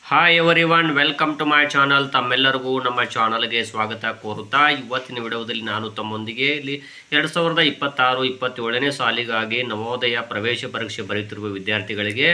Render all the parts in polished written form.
Hi everyone, welcome to my channel. ತಮ್ಮೆಲ್ಲರಿಗೂ ನಮ್ಮ ಚಾನಲ್ಗೆ ಸ್ವಾಗತ ಕೋರುತ್ತಾ ಇವತ್ತಿನ ವಿಡಿಯೋದಲ್ಲಿ ನಾನು ತಮ್ಮೊಂದಿಗೆ ಇಲ್ಲಿ 2026-27ನೇ ಸಾಲಿಗಾಗಿ ನವೋದಯ ಪ್ರವೇಶ ಪರೀಕ್ಷೆ ಬರೆಯುತ್ತಿರುವ ವಿದ್ಯಾರ್ಥಿಗಳಿಗೆ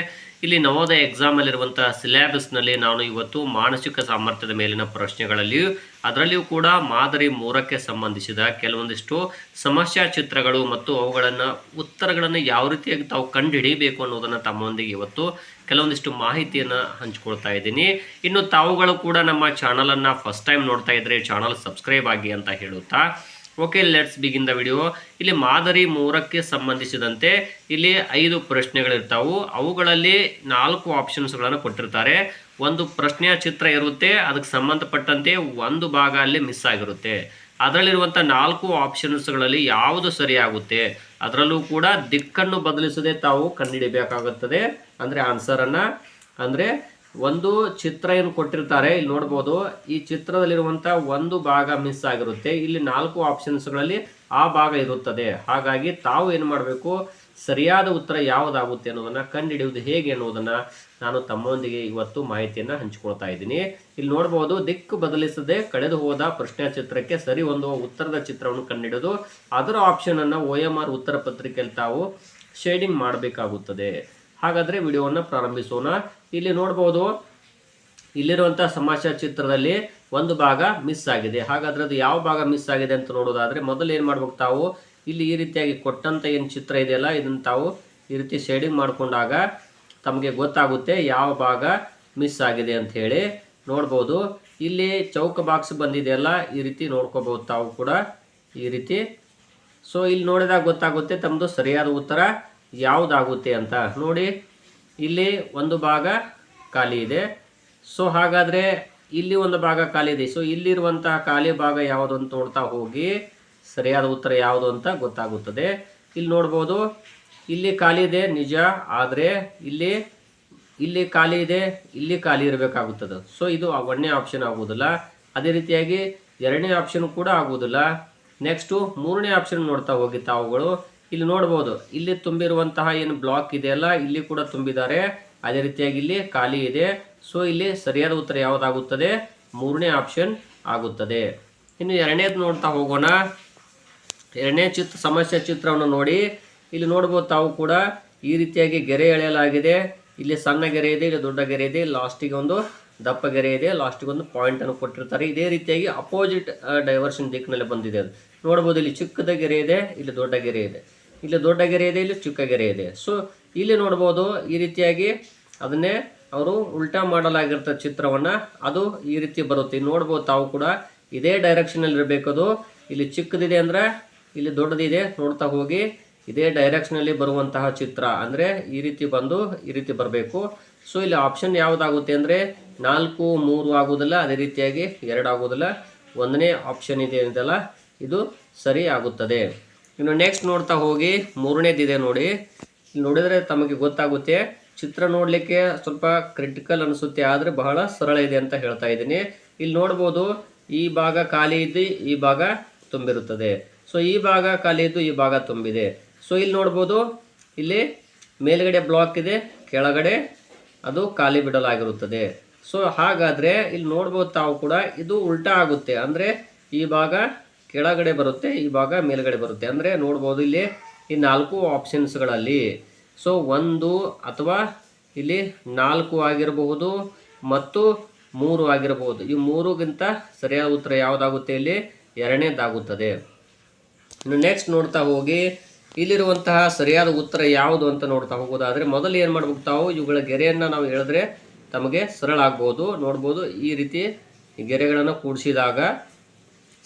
ಇಲ್ಲಿ ನವೋದಯ ಎಕ್ಸಾಮಲ್ಲಿರುವಂಥ ಸಿಲೆಬಸ್ನಲ್ಲಿ ನಾನು ಇವತ್ತು ಮಾನಸಿಕ ಸಾಮರ್ಥ್ಯದ ಮೇಲಿನ ಪ್ರಶ್ನೆಗಳಲ್ಲಿಯೂ ಅದರಲ್ಲಿಯೂ ಕೂಡ ಮಾದರಿ 3ಕ್ಕೆ ಸಂಬಂಧಿಸಿದ ಕೆಲವೊಂದಿಷ್ಟು ಸಮಸ್ಯಾ ಚಿತ್ರಗಳು ಮತ್ತು ಅವುಗಳನ್ನು ಉತ್ತರಗಳನ್ನು ಯಾವ ರೀತಿಯಾಗಿ ತಾವು ಕಂಡುಹಿಡಿಯಬೇಕು ಅನ್ನೋದನ್ನು ತಮ್ಮೊಂದಿಗೆ ಇವತ್ತು ಕೆಲವೊಂದಿಷ್ಟು ಮಾಹಿತಿಯನ್ನು ಹಂಚ್ಕೊಳ್ತಾ ಇದ್ದೀನಿ. ಇನ್ನು ತಾವುಗಳು ಕೂಡ ನಮ್ಮ ಚಾನಲನ್ನು ಫಸ್ಟ್ ಟೈಮ್ ನೋಡ್ತಾ ಇದ್ದರೆ ಚಾನಲ್ ಸಬ್ಸ್ಕ್ರೈಬ್ ಆಗಿ ಅಂತ ಹೇಳುತ್ತಾ okay, let's begin the video. ಇಲ್ಲಿ ಮಾದರಿ 3ಕ್ಕೆ ಸಂಬಂಧಿಸಿದಂತೆ ಇಲ್ಲಿ 5 ಪ್ರಶ್ನೆಗಳಿರ್ತಾವು. ಅವುಗಳಲ್ಲಿ 4 ಆಪ್ಷನ್ಸ್ಗಳನ್ನು ಕೊಟ್ಟಿರ್ತಾರೆ. ಒಂದು ಪ್ರಶ್ನೆಯ ಚಿತ್ರ ಇರುತ್ತೆ, ಅದಕ್ಕೆ ಸಂಬಂಧಪಟ್ಟಂತೆ ಒಂದು ಭಾಗ ಅಲ್ಲಿ ಮಿಸ್ ಆಗಿರುತ್ತೆ. ಅದರಲ್ಲಿರುವಂಥ 4 ಆಪ್ಷನ್ಸ್ಗಳಲ್ಲಿ ಯಾವುದು ಸರಿಯಾಗುತ್ತೆ ಅದರಲ್ಲೂ ಕೂಡ ದಿಕ್ಕನ್ನು ಬದಲಿಸದೆ ತಾವು ಕಂಡುಹಿಡಿಯಬೇಕಾಗುತ್ತದೆ. ಅಂದರೆ ಆನ್ಸರನ್ನು ಅಂದರೆ ಒಂದು ಚಿತ್ರ ಏನು ಕೊಟ್ಟಿರ್ತಾರೆ, ಇಲ್ಲಿ ನೋಡ್ಬೋದು. ಈ ಚಿತ್ರದಲ್ಲಿರುವಂಥ ಒಂದು ಭಾಗ ಮಿಸ್ ಆಗಿರುತ್ತೆ. ಇಲ್ಲಿ 4 ಆಪ್ಷನ್ಸ್ಗಳಲ್ಲಿ ಆ ಭಾಗ ಇರುತ್ತದೆ. ಹಾಗಾಗಿ ತಾವು ಏನು ಮಾಡಬೇಕು, ಸರಿಯಾದ ಉತ್ತರ ಯಾವುದಾಗುತ್ತೆ ಅನ್ನೋದನ್ನು ಕಂಡುಹಿಡಿಯುವುದು ಹೇಗೆ ಅನ್ನೋದನ್ನು ನಾನು ತಮ್ಮೊಂದಿಗೆ ಇವತ್ತು ಮಾಹಿತಿಯನ್ನು ಹಂಚಿಕೊಳ್ತಾ ಇದ್ದೀನಿ. ಇಲ್ಲಿ ನೋಡ್ಬೋದು, ದಿಕ್ಕು ಬದಲಿಸದೆ ಕಳೆದು ಹೋದ ಪ್ರಶ್ನೆ ಚಿತ್ರಕ್ಕೆ ಸರಿ ಹೊಂದುವ ಉತ್ತರದ ಚಿತ್ರವನ್ನು ಕಂಡುಹಿಡಿದು ಅದರ ಆಪ್ಷನನ್ನು OMR ಉತ್ತರ ಪತ್ರಿಕೆಯಲ್ಲಿ ತಾವು ಶೇಡಿಂಗ್ ಮಾಡಬೇಕಾಗುತ್ತದೆ. ಹಾಗಾದರೆ ವಿಡಿಯೋವನ್ನು ಪ್ರಾರಂಭಿಸೋಣ. ಇಲ್ಲಿ ನೋಡ್ಬೋದು, ಇಲ್ಲಿರುವಂಥ ಸಮಸ್ಯಾ ಚಿತ್ರದಲ್ಲಿ ಒಂದು ಭಾಗ ಮಿಸ್ ಆಗಿದೆ. ಹಾಗಾದರೆ ಅದು ಯಾವ ಭಾಗ ಮಿಸ್ ಆಗಿದೆ ಅಂತ ನೋಡೋದಾದರೆ ಮೊದಲು ಏನು ಮಾಡ್ಬೇಕು, ತಾವು ಇಲ್ಲಿ ಈ ರೀತಿಯಾಗಿ ಕೊಟ್ಟಂಥ ಏನು ಚಿತ್ರ ಇದೆಯಲ್ಲ ಇದನ್ನು ತಾವು ಈ ರೀತಿ ಶೇಡಿಂಗ್ ಮಾಡಿಕೊಂಡಾಗ ತಮಗೆ ಗೊತ್ತಾಗುತ್ತೆ ಯಾವ ಭಾಗ ಮಿಸ್ ಆಗಿದೆ ಅಂತ ಹೇಳಿ. ನೋಡ್ಬೋದು, ಇಲ್ಲಿ ಚೌಕ ಬಾಕ್ಸ್ ಬಂದಿದೆಯಲ್ಲ, ಈ ರೀತಿ ನೋಡ್ಕೋಬೋದು ತಾವು ಕೂಡ ಈ ರೀತಿ. ಸೊ ಇಲ್ಲಿ ನೋಡಿದಾಗ ಗೊತ್ತಾಗುತ್ತೆ ತಮ್ಮದು ಸರಿಯಾದ ಉತ್ತರ ಯಾವುದಾಗುತ್ತೆ ಅಂತ. ನೋಡಿ, ಇಲ್ಲಿ ಒಂದು ಭಾಗ ಖಾಲಿ ಇದೆ. ಸೊ ಹಾಗಾದರೆ ಇಲ್ಲಿ ಒಂದು ಭಾಗ ಖಾಲಿ ಇದೆ. ಸೊ ಇಲ್ಲಿರುವಂತಹ ಖಾಲಿ ಭಾಗ ಯಾವುದು ಅಂತ ನೋಡ್ತಾ ಹೋಗಿ ಸರಿಯಾದ ಉತ್ತರ ಯಾವುದು ಅಂತ ಗೊತ್ತಾಗುತ್ತದೆ. ಇಲ್ಲಿ ನೋಡ್ಬೋದು, ಇಲ್ಲಿ ಖಾಲಿ ಇದೆ ನಿಜ, ಆದರೆ ಇಲ್ಲಿ ಖಾಲಿ ಇದೆ, ಇಲ್ಲಿ ಖಾಲಿ ಇರಬೇಕಾಗುತ್ತದೆ. ಸೊ ಇದು 1ನೇ ಆಪ್ಷನ್ ಆಗುವುದಿಲ್ಲ. ಅದೇ ರೀತಿಯಾಗಿ 2ನೇ ಆಪ್ಷನ್ ಕೂಡ ಆಗುವುದಿಲ್ಲ. ನೆಕ್ಸ್ಟು 3ನೇ ಆಪ್ಷನ್ ನೋಡ್ತಾ ಹೋಗಿ ತಾವುಗಳು. ಇಲ್ಲಿ ನೋಡ್ಬೋದು, ಇಲ್ಲಿ ತುಂಬಿರುವಂತಹ ಏನು ಬ್ಲಾಕ್ ಇದೆಯಲ್ಲ ಇಲ್ಲಿ ಕೂಡ ತುಂಬಿದ್ದಾರೆ. ಅದೇ ರೀತಿಯಾಗಿ ಇಲ್ಲಿ ಖಾಲಿ ಇದೆ. ಸೊ ಇಲ್ಲಿ ಸರಿಯಾದ ಉತ್ತರ ಯಾವುದಾಗುತ್ತದೆ, 3ನೇ ಆಪ್ಷನ್ ಆಗುತ್ತದೆ. ಇನ್ನು 2ನೇದು ನೋಡ್ತಾ ಹೋಗೋಣ. 2ನೇ ಸಮಸ್ಯೆ ಚಿತ್ರವನ್ನು ನೋಡಿ. ಇಲ್ಲಿ ನೋಡ್ಬೋದು ತಾವು ಕೂಡ ಈ ರೀತಿಯಾಗಿ ಗೆರೆ ಎಳೆಯಲಾಗಿದೆ. ಇಲ್ಲಿ ಸಣ್ಣ ಗೆರೆ ಇದೆ, ಇಲ್ಲಿ ದೊಡ್ಡ ಗೆರೆ ಇದೆ, ಲಾಸ್ಟಿಗೆ ಒಂದು ದಪ್ಪ ಗೆರೆ ಇದೆ, ಲಾಸ್ಟಿಗೆ ಒಂದು ಪಾಯಿಂಟನ್ನು ಕೊಟ್ಟಿರ್ತಾರೆ. ಇದೇ ರೀತಿಯಾಗಿ ಅಪೋಸಿಟ್ ಡೈವರ್ಷನ್ ದಿಕ್ಕಿನಲ್ಲಿ ಬಂದಿದೆ. ಅದು ನೋಡ್ಬೋದು, ಇಲ್ಲಿ ಚಿಕ್ಕದ ಗೆರೆ ಇದೆ, ಇಲ್ಲಿ ದೊಡ್ಡ ಗೆರೆ ಇದೆ, ಇಲ್ಲಿ ದೊಡ್ಡ ಗೆರೆ ಇದೆ, ಇಲ್ಲಿ ಚಿಕ್ಕ ಗೆರೆ ಇದೆ. ಸೊ ಇಲ್ಲಿ ನೋಡ್ಬೋದು, ಈ ರೀತಿಯಾಗಿ ಅದನ್ನೇ ಅವರು ಉಲ್ಟಾ ಮಾಡಲಾಗಿರ್ತಾರೆ ಚಿತ್ರವನ್ನು. ಅದು ಈ ರೀತಿ ಬರುತ್ತೆ. ನೋಡ್ಬೋದು ತಾವು ಕೂಡ ಇದೇ ಡೈರೆಕ್ಷನಲ್ಲಿ ಇರಬೇಕದು. ಇಲ್ಲಿ ಚಿಕ್ಕದಿದೆ ಅಂದರೆ ಇಲ್ಲಿ ದೊಡ್ಡದಿದೆ, ನೋಡ್ತಾ ಹೋಗಿ ಇದೇ ಡೈರೆಕ್ಷನಲ್ಲಿ ಬರುವಂತಹ ಚಿತ್ರ ಅಂದರೆ ಈ ರೀತಿ ಬಂದು ಈ ರೀತಿ ಬರಬೇಕು. ಸೊ ಇಲ್ಲಿ ಆಪ್ಷನ್ ಯಾವುದಾಗುತ್ತೆ ಅಂದರೆ 4, 3 ಆಗೋದಿಲ್ಲ, ಅದೇ ರೀತಿಯಾಗಿ 2 ಆಗೋದಿಲ್ಲ. 1ನೇ ಆಪ್ಷನ್ ಇದೆಯಲ್ಲ ಇದು ಸರಿ ಆಗುತ್ತದೆ. ಇನ್ನು ನೆಕ್ಸ್ಟ್ ನೋಡ್ತಾ ಹೋಗಿ 3ನೇದಿದೆ ನೋಡಿ. ಇಲ್ಲಿ ನೋಡಿದರೆ ತಮಗೆ ಗೊತ್ತಾಗುತ್ತೆ. ಚಿತ್ರ ನೋಡಲಿಕ್ಕೆ ಸ್ವಲ್ಪ ಕ್ರಿಟಿಕಲ್ ಅನಿಸುತ್ತೆ, ಆದರೆ ಬಹಳ ಸರಳ ಇದೆ ಅಂತ ಹೇಳ್ತಾ ಇದ್ದೀನಿ. ಇಲ್ಲಿ ನೋಡ್ಬೋದು, ಈ ಭಾಗ ಖಾಲಿ ಇದ್ದು ಈ ಭಾಗ ತುಂಬಿರುತ್ತದೆ. ಸೊ ಈ ಭಾಗ ಖಾಲಿ ಇದ್ದು ಈ ಭಾಗ ತುಂಬಿದೆ. ಸೊ ಇಲ್ಲಿ ನೋಡ್ಬೋದು, ಇಲ್ಲಿ ಮೇಲ್ಗಡೆ ಬ್ಲಾಕ್ ಇದೆ, ಕೆಳಗಡೆ ಅದು ಖಾಲಿ ಬಿಡಲಾಗಿರುತ್ತದೆ. ಸೊ ಹಾಗಾದರೆ ಇಲ್ಲಿ ನೋಡ್ಬೋದು ತಾವು ಕೂಡ ಇದು ಉಲ್ಟಾ ಆಗುತ್ತೆ. ಅಂದರೆ ಈ ಭಾಗ ಕೆಳಗಡೆ ಬರುತ್ತೆ, ಈ ಭಾಗ ಮೇಲ್ಗಡೆ ಬರುತ್ತೆ. ಅಂದರೆ ನೋಡ್ಬೋದು ಇಲ್ಲಿ ಈ 4 ಆಪ್ಷನ್ಸ್ಗಳಲ್ಲಿ ಸೊ 1 ಅಥವಾ ಇಲ್ಲಿ 4 ಆಗಿರಬಹುದು ಮತ್ತು 3 ಆಗಿರಬಹುದು. ಈ 3ಗಿಂತ ಸರಿಯಾದ ಉತ್ತರ ಯಾವುದಾಗುತ್ತೆ, ಇಲ್ಲಿ 2ನೇದಾಗುತ್ತದೆ. ಇನ್ನು ನೆಕ್ಸ್ಟ್ ನೋಡ್ತಾ ಹೋಗಿ ಇಲ್ಲಿರುವಂತಹ ಸರಿಯಾದ ಉತ್ತರ ಯಾವುದು ಅಂತ ನೋಡ್ತಾ ಹೋಗೋದಾದರೆ ಮೊದಲು ಏನು ಮಾಡ್ಬೇಕು, ತಾವು ಇವುಗಳ ಗೆರೆಯನ್ನು ನಾವು ಹೇಳಿದ್ರೆ ತಮಗೆ ಸರಳ ಆಗ್ಬೋದು. ನೋಡ್ಬೋದು, ಈ ರೀತಿ ಈ ಗೆರೆಗಳನ್ನು ಕೂಡಿಸಿದಾಗ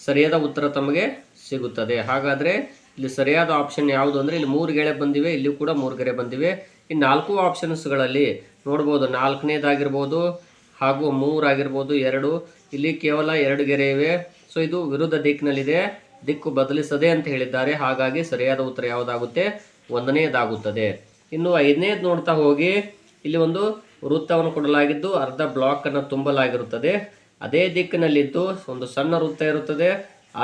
ಸರಿಯಾದ ಉತ್ತರ ತಮಗೆ ಸಿಗುತ್ತದೆ. ಹಾಗಾದರೆ ಇಲ್ಲಿ ಸರಿಯಾದ ಆಪ್ಷನ್ ಯಾವುದು ಅಂದರೆ ಇಲ್ಲಿ 3 ಗೆರೆ ಬಂದಿವೆ, ಇಲ್ಲಿ ಕೂಡ 3 ಗೆರೆ ಬಂದಿವೆ. ಈ 4 ಆಪ್ಷನ್ಸ್ಗಳಲ್ಲಿ ನೋಡ್ಬೋದು 4ನೇದಾಗಿರ್ಬೋದು ಹಾಗೂ 3 ಆಗಿರ್ಬೋದು, 2 ಇಲ್ಲಿ ಕೇವಲ 2 ಗೆರೆ ಇವೆ. ಸೊ ಇದು ವಿರುದ್ಧ ದಿಕ್ಕಿನಲ್ಲಿದೆ, ದಿಕ್ಕು ಬದಲಿಸದೆ ಅಂತ ಹೇಳಿದ್ದಾರೆ. ಹಾಗಾಗಿ ಸರಿಯಾದ ಉತ್ತರ ಯಾವುದಾಗುತ್ತೆ, 1ನೇದಾಗುತ್ತದೆ. ಇನ್ನು 5ನೇದು ನೋಡ್ತಾ ಹೋಗಿ ಇಲ್ಲಿ ಒಂದು ವೃತ್ತವನ್ನು ಕೊಡಲಾಗಿದ್ದು ಅರ್ಧ ಬ್ಲಾಕನ್ನು ತುಂಬಲಾಗಿರುತ್ತದೆ. ಅದೇ ದಿಕ್ಕಿನಲ್ಲಿದ್ದು ಒಂದು ಸಣ್ಣ ವೃತ್ತ ಇರುತ್ತದೆ,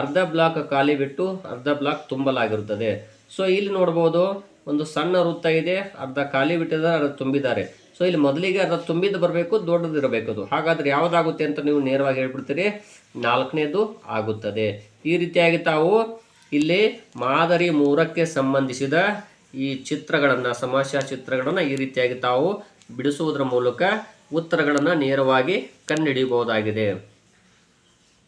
ಅರ್ಧ ಬ್ಲಾಕ್ ಖಾಲಿ ಬಿಟ್ಟು ಅರ್ಧ ಬ್ಲಾಕ್ ತುಂಬಲಾಗಿರುತ್ತದೆ. ಸೊ ಇಲ್ಲಿ ನೋಡ್ಬೋದು, ಒಂದು ಸಣ್ಣ ವೃತ್ತ ಇದೆ, ಅರ್ಧ ಖಾಲಿ ಬಿಟ್ಟಿದ್ದಾರೆ, ಅರ್ಧ ತುಂಬಿದ್ದಾರೆ. ಸೊ ಇಲ್ಲಿ ಮೊದಲಿಗೆ ಅದು ತುಂಬಿದ್ದು ಬರಬೇಕು, ದೊಡ್ಡದು ಇರಬೇಕು ಅದು. ಹಾಗಾದರೆ ಯಾವುದಾಗುತ್ತೆ ಅಂತ ನೀವು ನೇರವಾಗಿ ಹೇಳ್ಬಿಡ್ತೀರಿ, 4ನೇದು ಆಗುತ್ತದೆ. ಈ ರೀತಿಯಾಗಿ ತಾವು ಇಲ್ಲಿ ಮಾದರಿ 3ಕ್ಕೆ ಸಂಬಂಧಿಸಿದ ಈ ಚಿತ್ರಗಳನ್ನು, ಸಮಸ್ಯಾ ಚಿತ್ರಗಳನ್ನು ಈ ರೀತಿಯಾಗಿ ತಾವು ಬಿಡಿಸುವುದರ ಮೂಲಕ ಉತ್ತರಗಳನ್ನು ನೇರವಾಗಿ ಕಂಡುಹಿಡಿಯಬಹುದಾಗಿದೆ.